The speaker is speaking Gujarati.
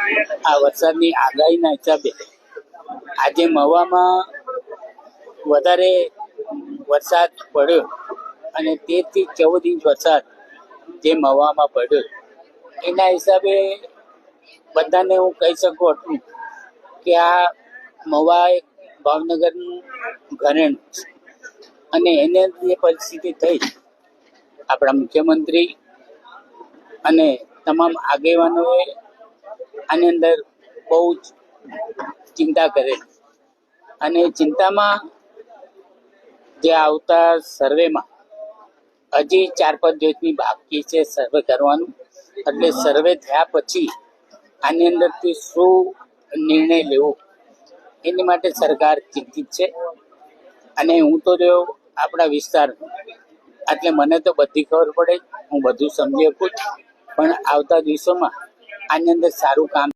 આ વરસાદની આગાહીના હિસાબે આજે મહુવામાં વધારે વરસાદ પડ્યો અને 13 થી 14 ઇંચ વરસાદ જે મહુવામાં પડ્યો એના હિસાબે બધાને હું કહી શકું એટલું કે આ મહુવા એક ભાવનગરનું ઘરેણું છે અને એને જે પરિસ્થિતિ થઈ આપણા મુખ્યમંત્રી અને તમામ આગેવાનોએ આની અંદર બહુ જ ચિંતા કરેલી અને ચિંતામાં જે આવતા સર્વેમાં હજી 4-5 દિવસની બાકી છે સર્વે કરવાનું, એટલે સર્વે થયા પછી આની અંદરથી શું નિર્ણય લેવો એની માટે સરકાર ચિંતિત છે. અને હું તો રહ્યો આપણા વિસ્તાર, એટલે મને તો બધી ખબર પડે, હું બધું સમજી શકું, પણ આવતા દિવસોમાં આની અંદર સારું કામ